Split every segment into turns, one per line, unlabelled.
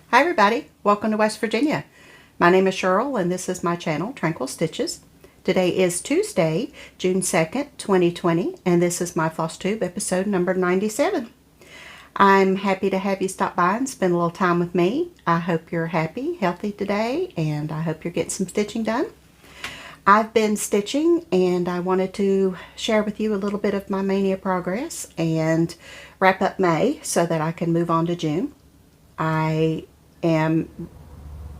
Hi everybody, welcome to West Virginia. My name is Cheryl and this is my channel, Tranquil Stitches. Today is Tuesday, June 2nd, 2020, and this is my FlossTube episode number 97. I'm happy to have you stop by and spend a little time with me. I hope you're happy, healthy today, and I hope you're getting some stitching done. I've been stitching and I wanted to share with you a little bit of my Mania progress and wrap up May so that I can move on to June. I am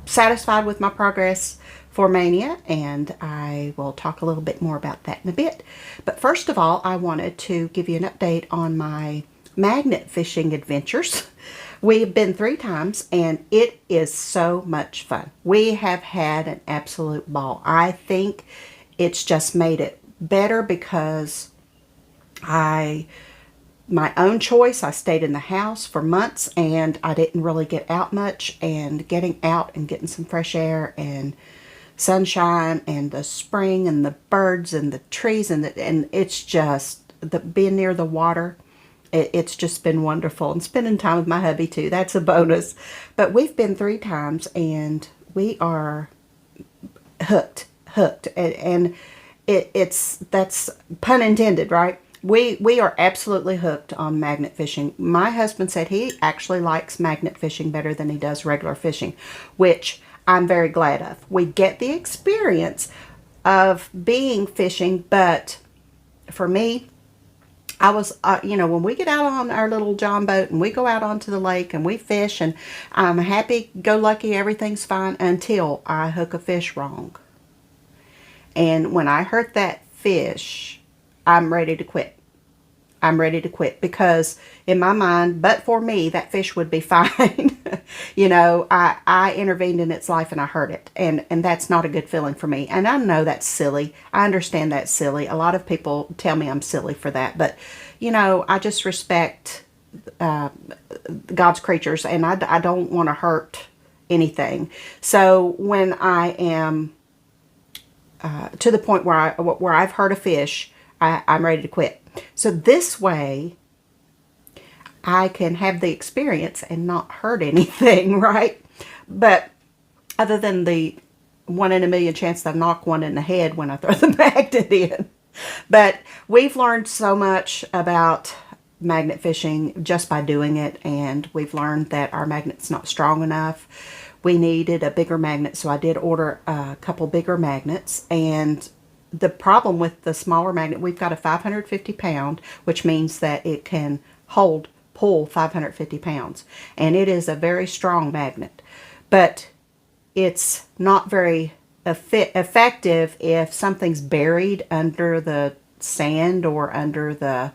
satisfied with my progress for Mania, and I will talk a little bit more about that in a bit. But first of all, I wanted to give you an update on my magnet fishing adventures. We've been 3 times and it is so much fun. We have had an absolute ball. I think it's just made it better because my own choice. I stayed in the house for months and I didn't really get out much, and getting out and getting some fresh air and sunshine and the spring and the birds and the trees and it's just being near the water. It's just been wonderful, and spending time with my hubby too. That's a bonus. But we've been 3 times and we are hooked, and that's pun intended, right? We are absolutely hooked on magnet fishing. My husband said he actually likes magnet fishing better than he does regular fishing, which I'm very glad of. We get the experience of being fishing, but for me, I was, when we get out on our little John boat and we go out onto the lake and we fish, and I'm happy-go-lucky, everything's fine until I hook a fish wrong. And when I hurt that fish, I'm ready to quit. I'm ready to quit because in my mind, but for me, that fish would be fine. I intervened in its life and I hurt it. And that's not a good feeling for me. And I know that's silly. I understand that's silly. A lot of people tell me I'm silly for that. But, I just respect God's creatures, and I don't want to hurt anything. So when I am to the point where I've hurt a fish, I'm ready to quit. So this way, I can have the experience and not hurt anything, right? But other than the 1 in a million chance that I knock one in the head when I throw the magnet in. But we've learned so much about magnet fishing just by doing it, and we've learned that our magnet's not strong enough. We needed a bigger magnet, so I did order a couple bigger magnets. And the problem with the smaller magnet, we've got a 550 pound, which means that it can pull 550 pounds. And it is a very strong magnet. But it's not very effective if something's buried under the sand or under the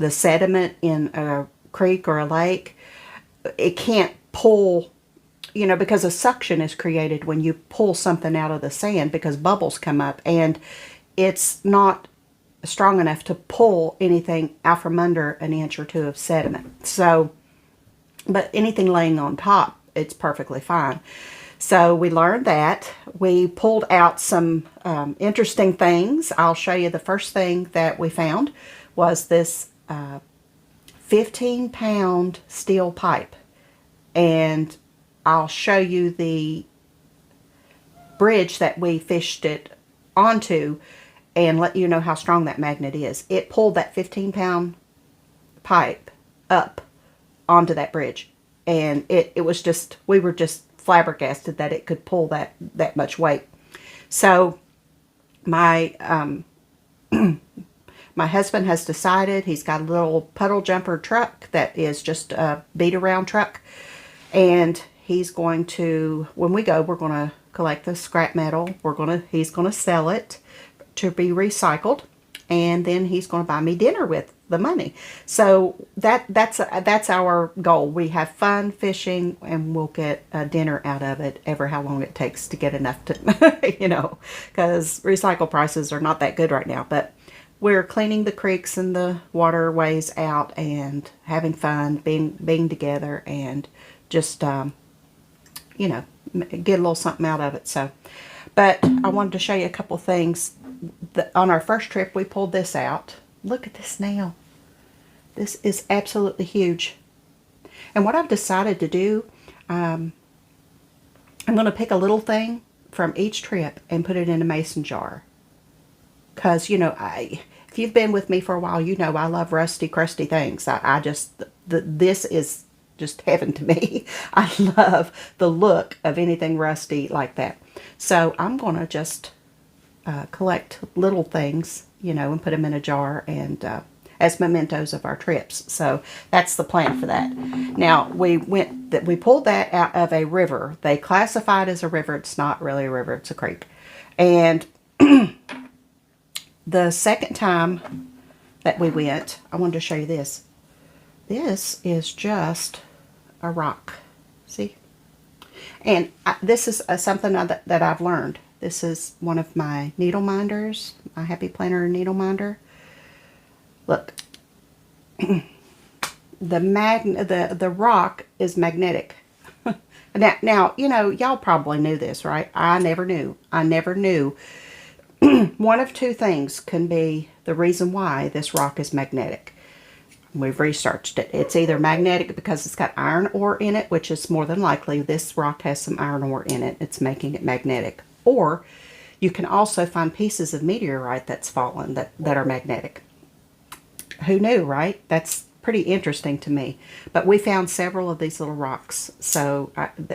sediment in a creek or a lake. It can't pull, because a suction is created when you pull something out of the sand, because bubbles come up, and it's not strong enough to pull anything out from under an inch or 2 of sediment. So, but anything laying on top, it's perfectly fine. So we learned that. We pulled out some interesting things. I'll show you the first thing that we found was this 15-pound steel pipe. And I'll show you the bridge that we fished it onto and let you know how strong that magnet is. It pulled that 15-pound pipe up onto that bridge. And it was just, we were just flabbergasted that it could pull that much weight. So my my husband has decided, he's got a little puddle jumper truck that is just a beat around truck, and he's going to, when we go, we're going to collect the scrap metal. He's going to sell it to be recycled, and then he's going to buy me dinner with the money. So that's our goal. We have fun fishing, and we'll get a dinner out of it, ever how long it takes to get enough to, because recycle prices are not that good right now. But we're cleaning the creeks and the waterways out and having fun, being together, and just get a little something out of it. So, but I wanted to show you a couple things. On our first trip, we pulled this out. Look at this nail. This is absolutely huge. And what I've decided to do, I'm going to pick a little thing from each trip and put it in a mason jar. Because, you know, if you've been with me for a while, you know I love rusty, crusty things. This is just heaven to me. I love the look of anything rusty like that. So I'm going to just collect little things, you know, and put them in a jar and as mementos of our trips. So that's the plan for that. Now we pulled that out of a river. They classify it as a river. It's not really a river. It's a creek. And the second time that we went, I wanted to show you this. This is just a rock. See? And this is something that I've learned. This is one of my needle minders, my Happy Planner needle minder. Look, the rock is magnetic. Now, you know, y'all probably knew this, right? I never knew. I never knew. One of two things can be the reason why this rock is magnetic. We've researched it. It's either magnetic because it's got iron ore in it, which is more than likely this rock has some iron ore in it. It's making it magnetic. Or you can also find pieces of meteorite that's fallen that are magnetic. Who knew, right? That's pretty interesting to me. But we found several of these little rocks. So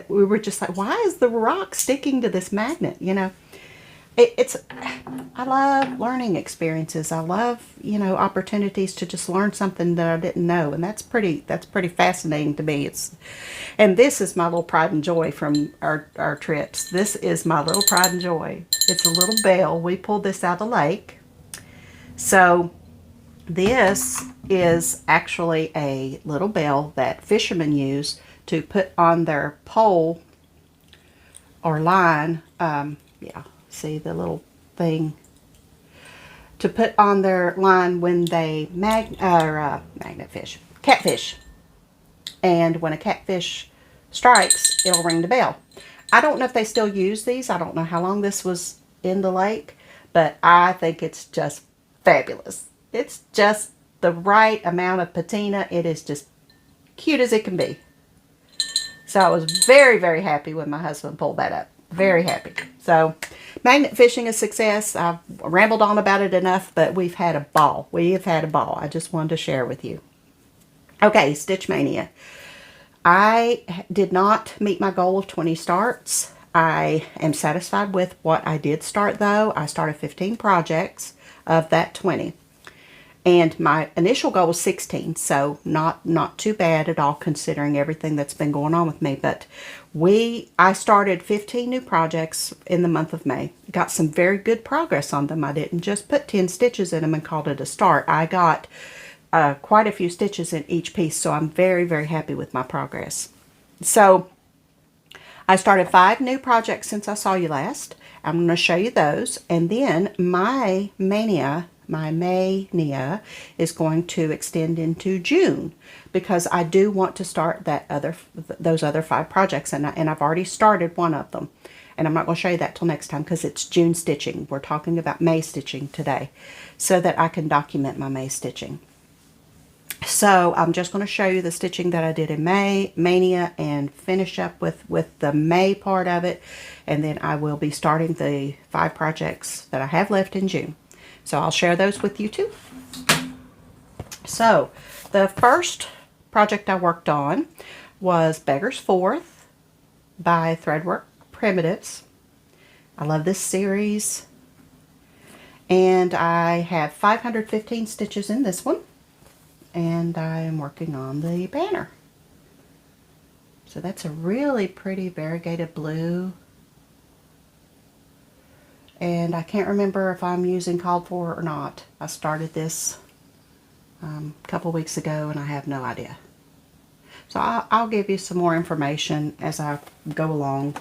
we were just like, why is the rock sticking to this magnet? You know, I love learning experiences. I love, you know, opportunities to just learn something that I didn't know. And that's pretty fascinating to me. And this is my little pride and joy from our trips. This is my little pride and joy. It's a little bell. We pulled this out of the lake. So this is actually a little bell that fishermen use to put on their pole or line. Yeah, see the little thing to put on their line when they magnet fish, catfish. And when a catfish strikes, it'll ring the bell. I don't know if they still use these. I don't know how long this was in the lake, but I think it's just fabulous. It's just the right amount of patina. It is just cute as it can be. So I was very, very happy when my husband pulled that up. Very happy. So magnet fishing is a success. I've rambled on about it enough, but we've had a ball. We have had a ball. I just wanted to share with you. Okay, Stitch Mania. I did not meet my goal of 20 starts. I am satisfied with what I did start, though. I started 15 projects of that 20. And my initial goal was 16, so not too bad at all considering everything that's been going on with me. But I started 15 new projects in the month of May. Got some very good progress on them. I didn't just put 10 stitches in them and called it a start. I got quite a few stitches in each piece, so I'm very, very happy with my progress. So I started 5 new projects since I saw you last. I'm going to show you those, and then my Mania is going to extend into June because I do want to start those other 5 projects, and I've already started one of them, and I'm not going to show you that till next time because it's June stitching. We're talking about May stitching today so that I can document my May stitching. So I'm just going to show you the stitching that I did in Mania and finish up with the May part of it, and then I will be starting the 5 projects that I have left in June. So I'll share those with you too. So the first project I worked on was Beggar's Fourth by Threadwork Primitives. I love this series. And I have 515 stitches in this one. And I am working on the banner. So that's a really pretty variegated blue. And I can't remember if I'm using called for or not. I started this a couple weeks ago and I have no idea. So I'll give you some more information as I go along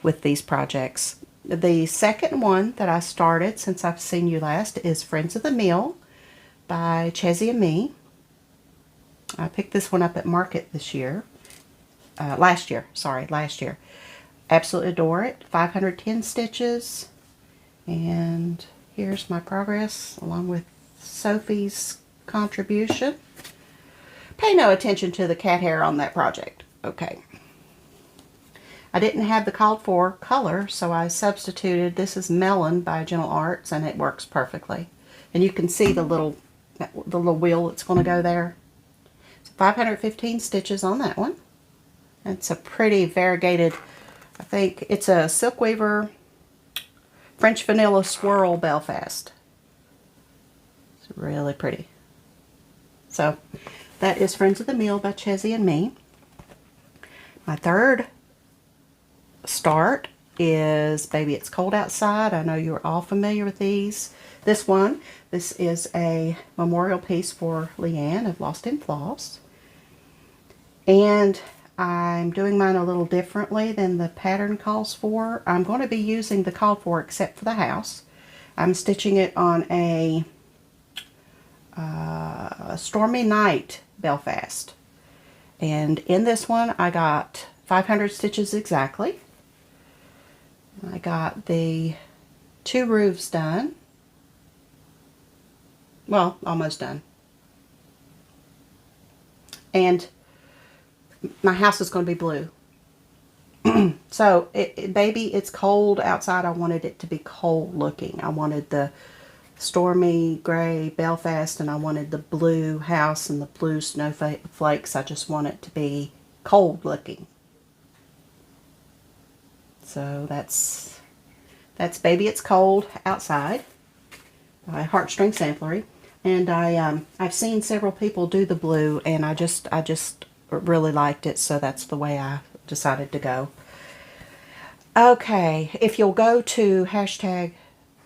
with these projects. The second one that I started since I've seen you last is Friends of the Meal by Chezzy and Me. I picked this one up at Market last year. Absolutely adore it. 510 stitches. And here's my progress along with Sophie's contribution. Pay no attention to the cat hair on that project. Okay. I didn't have the called for color, so I substituted. This is Melon by Gentle Arts, and it works perfectly. And you can see the little wheel that's going to go there. So 515 stitches on that one. It's a pretty variegated, I think it's a Silk Weaver French Vanilla Swirl Belfast. It's really pretty. So that is Friends of the Meal by Chezzy and me. My third start is Baby It's Cold Outside. I know you're all familiar with these. This is a memorial piece for Leanne of Lost in Floss. And I'm doing mine a little differently than the pattern calls for. I'm going to be using the call for except for the house. I'm stitching it on a Stormy Night Belfast. And in this one I got 500 stitches exactly. I got the 2 roofs done. Well, almost done. And my house is going to be blue. So, Baby It's Cold Outside, I wanted it to be cold looking. I wanted the stormy gray Belfast, and I wanted the blue house and the blue snowflakes. I just want it to be cold looking. So that's Baby It's Cold Outside by Heartstring Samplery. And I've seen several people do the blue, and I just really liked it, so that's the way I decided to go. Okay, if you'll go to hashtag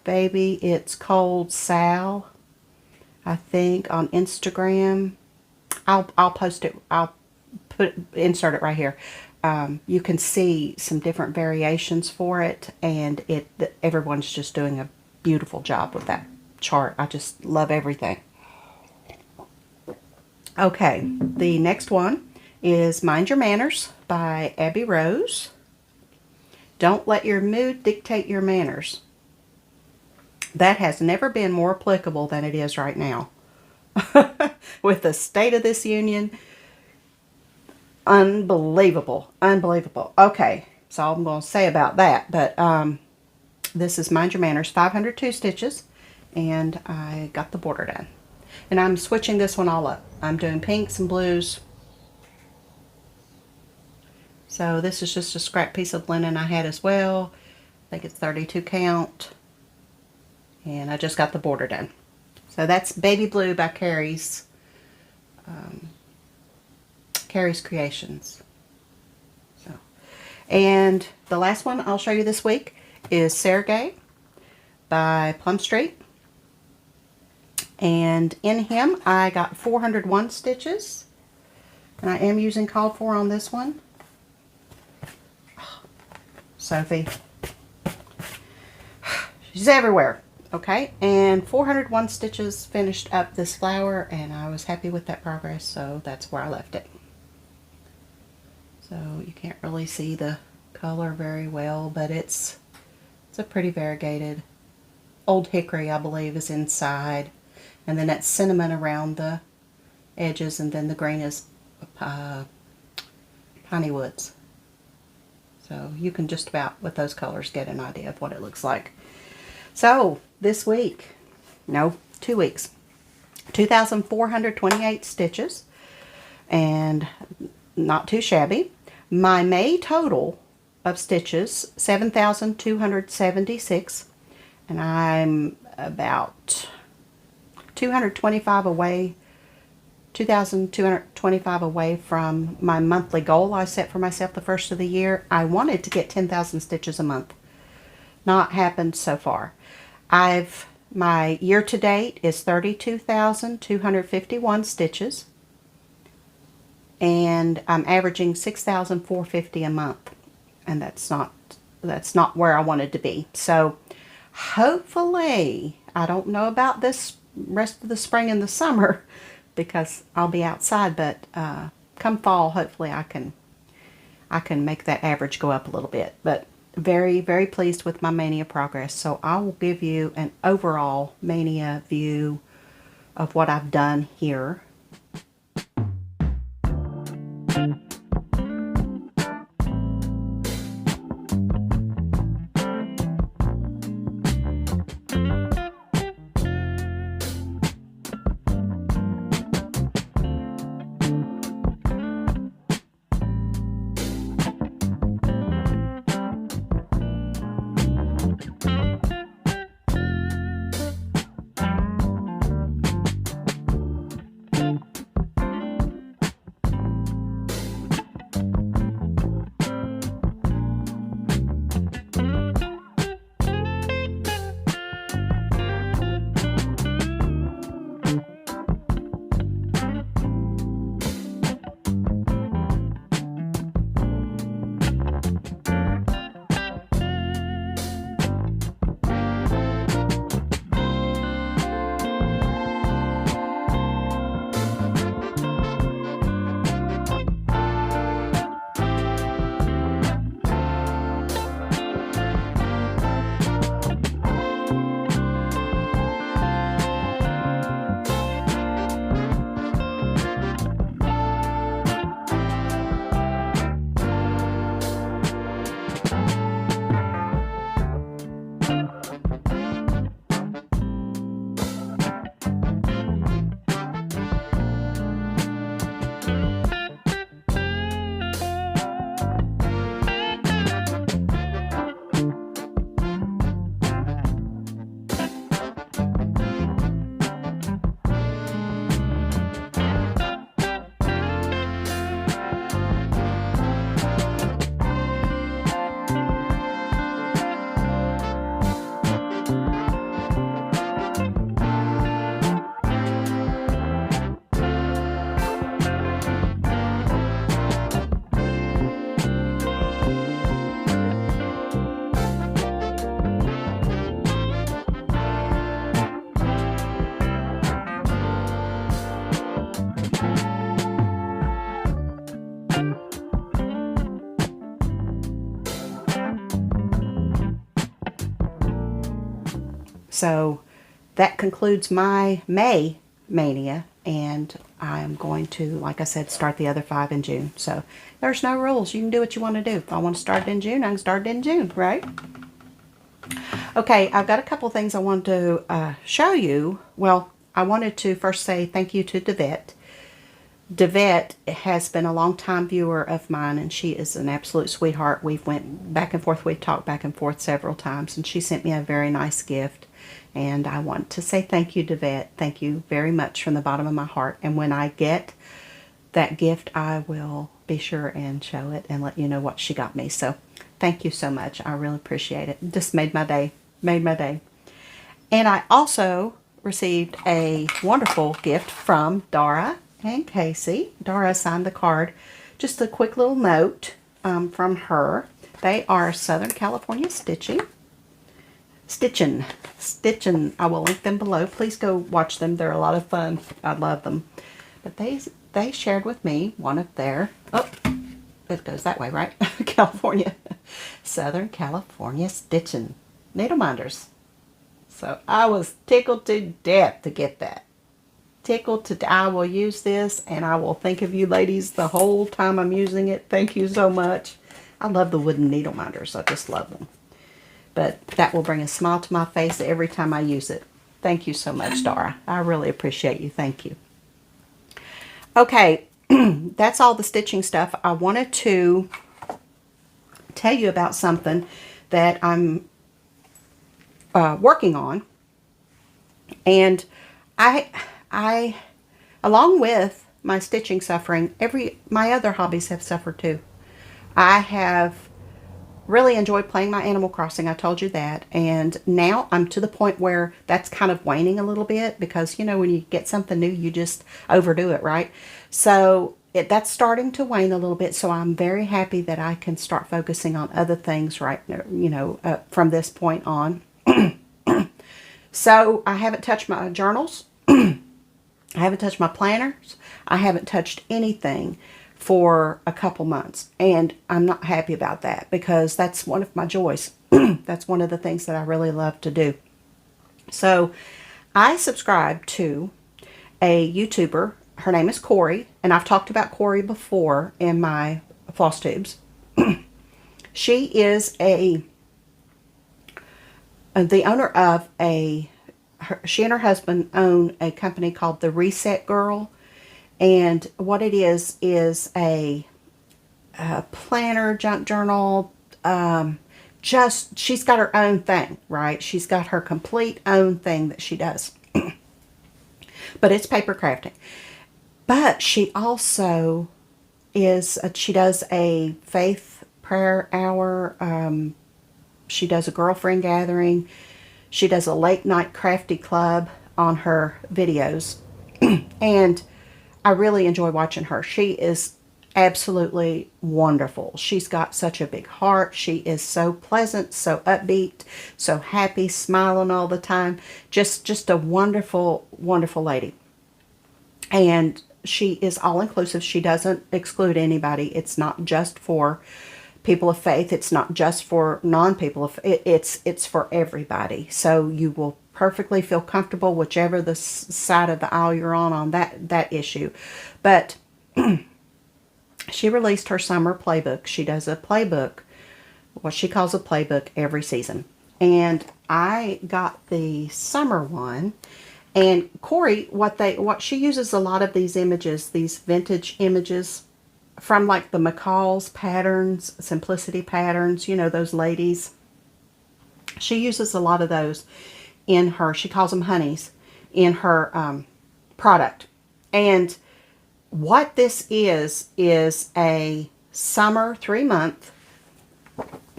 Baby It's Cold Sal, I think on Instagram, I'll post it. I'll insert it right here. You can see some different variations for it, and everyone's just doing a beautiful job with that chart. I just love everything. Okay, the next one is Mind Your Manners by Abby Rose. Don't let your mood dictate your manners. That has never been more applicable than it is right now. With the state of this union, unbelievable, unbelievable. Okay, that's all I'm going to say about that. But this is Mind Your Manners, 502 stitches, and I got the border done. And I'm switching this one all up. I'm doing pinks and blues. So this is just a scrap piece of linen I had as well. I think it's 32 count. And I just got the border done. So that's Baby Blue by Carrie's Creations. So, and the last one I'll show you this week is Sergei by Plum Street. And in him I got 401 stitches. And I am using called for on this one. Sophie. She's everywhere. Okay, and 401 stitches finished up this flower, and I was happy with that progress, so that's where I left it. So you can't really see the color very well, but it's a pretty variegated. Old Hickory, I believe, is inside, and then that's cinnamon around the edges, and then the green is Piney Woods. So you can just about, with those colors, get an idea of what it looks like. So this week, no, 2 weeks, 2,428 stitches, and not too shabby. My May total of stitches, 7,276, and I'm about 225 away, 2,225 away from my monthly goal I set for myself the first of the year. I wanted to get 10,000 stitches a month. Not happened so far. My year to date is 32,251 stitches, and I'm averaging 6,450 a month, and that's not where I wanted to be. So hopefully, I don't know about this rest of the spring and the summer because I'll be outside, but come fall, hopefully I can make that average go up a little bit. But very, very pleased with my Mania progress. So I will give you an overall Mania view of what I've done here. So that concludes my May Mania, and I'm going to, like I said, start the other 5 in June. So there's no rules. You can do what you want to do. If I want to start it in June, I can start it in June, right? Okay, I've got a couple things I wanted to show you. Well, I wanted to first say thank you to Devette. Devette has been a long-time viewer of mine, and she is an absolute sweetheart. We've went back and forth. We've talked back and forth several times, and she sent me a very nice gift. And I want to say thank you, Devette. Thank you very much from the bottom of my heart. And when I get that gift, I will be sure and show it and let you know what she got me. So thank you so much. I really appreciate it. Just made my day. Made my day. And I also received a wonderful gift from Dara and Casey. Dara signed the card. Just a quick little note from her. They are Southern California Stitching. I will link them below. Please go watch them. They're a lot of fun. I love them. But they shared with me one of their, oh, it goes that way, right? California. Southern California Stitching needle minders. So I was tickled to death to get that. I will use this, and I will think of you ladies the whole time I'm using it. Thank you so much. I love the wooden needle minders. I just love them. But that will bring a smile to my face every time I use it. Thank you so much, Dara. I really appreciate you. Thank you. Okay, that's all the stitching stuff. I wanted to tell you about something that I'm working on. And I, along with my stitching suffering, my other hobbies have suffered too. I have really enjoyed playing my Animal Crossing. I told you that. And now I'm to the point where that's kind of waning a little bit because, you know, when you get something new, you just overdo it, right? So that's starting to wane a little bit. So I'm very happy that I can start focusing on other things right now, you know, from this point on. So I haven't touched my journals. I haven't touched my planners. I haven't touched anything for a couple months, and I'm not happy about that because that's one of my joys. That's one of the things that I really love to do. So I subscribe to a YouTuber. Her name is Corey, and I've talked about Corey before in my FlossTubes. She is the owner of she and her husband own a company called The Reset Girl. And what it is a planner, junk journal, she's got her own thing, right? She's got her complete own thing that she does. But it's paper crafting. But she also she does a faith prayer hour. She does a girlfriend gathering. She does a late night crafty club on her videos. And I really enjoy watching her. She is absolutely wonderful. She's got such a big heart. She is so pleasant, so upbeat, so happy, smiling all the time. Just a wonderful, wonderful lady. And she is all-inclusive. She doesn't exclude anybody. It's not just for people of faith. It's not just for non-people of faith. It's for everybody. So you will perfectly feel comfortable whichever the side of the aisle you're on that issue. But she released her summer playbook. She does a playbook, what she calls a playbook, every season. And I got the summer one. And Corey, what she uses a lot of these images, these vintage images from like the McCall's patterns, Simplicity patterns, you know, those ladies. She uses a lot of those in her, she calls them honeys, in her product. And what this is a summer 3-month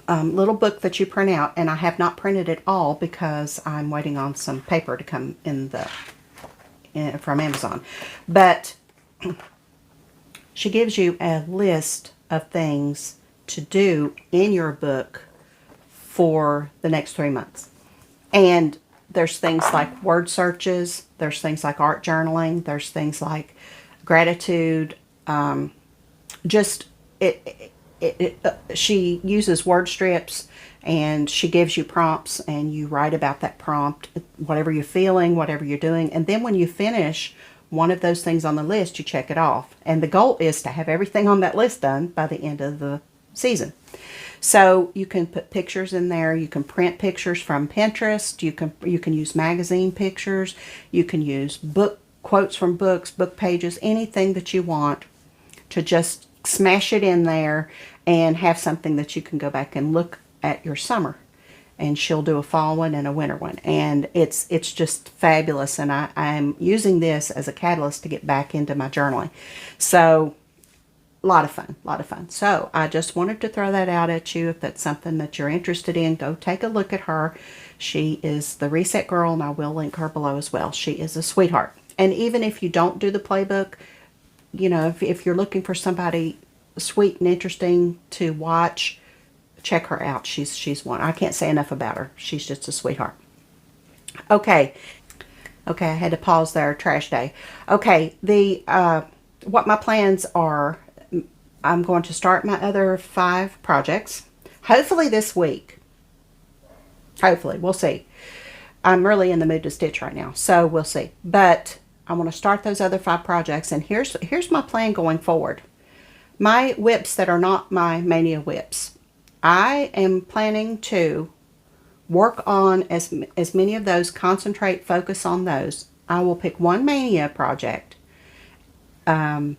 little book that you print out. And I have not printed it all because I'm waiting on some paper to come from Amazon. But she gives you a list of things to do in your book for the next 3 months. And there's things like word searches, there's things like art journaling, there's things like gratitude, she uses word strips, and she gives you prompts, and you write about that prompt, whatever you're feeling, whatever you're doing. And then when you finish one of those things on the list, you check it off. And the goal is to have everything on that list done by the end of the season. So you can put pictures in there. You can print pictures from Pinterest. You can use magazine pictures. You can use book quotes from books, book pages, anything that you want to just smash it in there and have something that you can go back and look at your summer. And she'll do a fall one and a winter one. And it's just fabulous. And I'm using this as a catalyst to get back into my journaling. So a lot of fun, a lot of fun. So I just wanted to throw that out at you. If that's something that you're interested in, go take a look at her. She is the Reset Girl, and I will link her below as well. She is a sweetheart. And even if you don't do the playbook, you know, if you're looking for somebody sweet and interesting to watch, check her out. She's one. I can't say enough about her. She's just a sweetheart. Okay, I had to pause there. Trash day. Okay, what my plans are, I'm going to start my other 5 projects, hopefully this week. Hopefully, we'll see. I'm really in the mood to stitch right now, so we'll see. But I want to start those other 5 projects, and here's my plan going forward. My whips that are not my Mania whips, I am planning to work on as many of those, concentrate, focus on those. I will pick one Mania project, and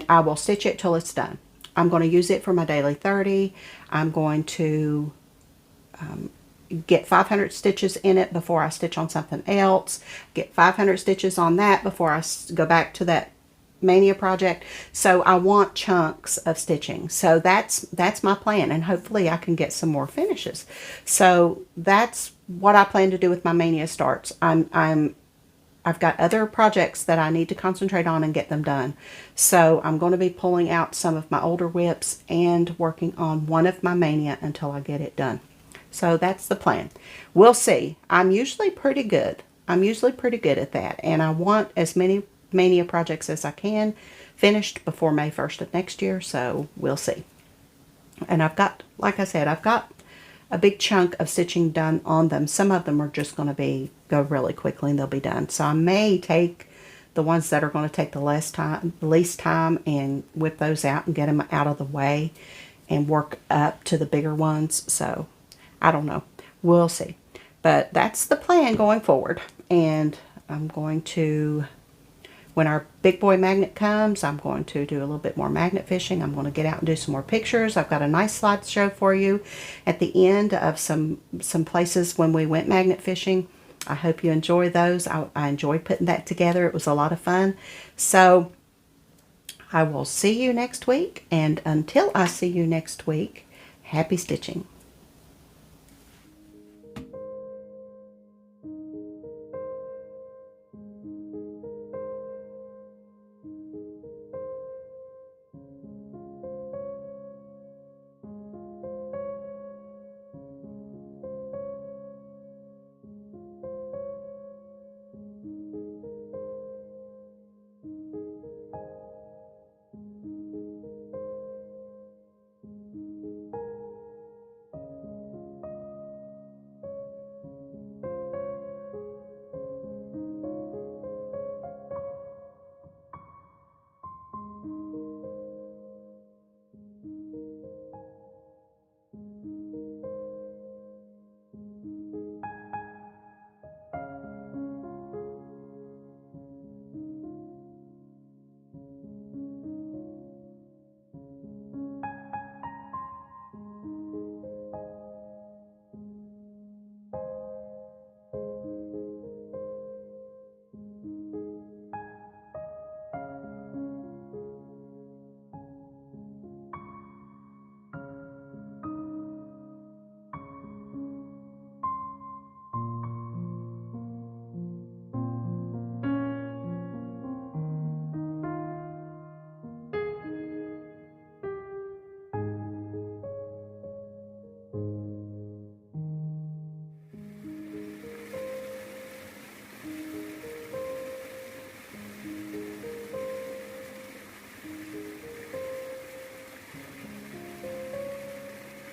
I will stitch it till it's done. I'm going to use it for my daily 30. I'm going to get 500 stitches in it before I stitch on something else. Get 500 stitches on that before I go back to that Mania project. So I want chunks of stitching. So that's my plan, and hopefully I can get some more finishes. So that's what I plan to do with my Mania starts. I've got other projects that I need to concentrate on and get them done. So I'm going to be pulling out some of my older whips and working on one of my Mania until I get it done. So that's the plan. We'll see. I'm usually pretty good. I'm usually pretty good at that. And I want as many Mania projects as I can finished before May 1st of next year. So we'll see. And I've got, like I said, I've got a big chunk of stitching done on them. Some of them are just going to go really quickly and they'll be done. So I may take the ones that are going to take the least time and whip those out and get them out of the way and work up to the bigger ones. So I don't know. We'll see. But that's the plan going forward. And I'm going to, when our big boy magnet comes, I'm going to do a little bit more magnet fishing. I'm going to get out and do some more pictures. I've got a nice slideshow for you at the end of some places when we went magnet fishing. I hope you enjoy those. I enjoyed putting that together. It was a lot of fun. So I will see you next week. And until I see you next week, happy stitching.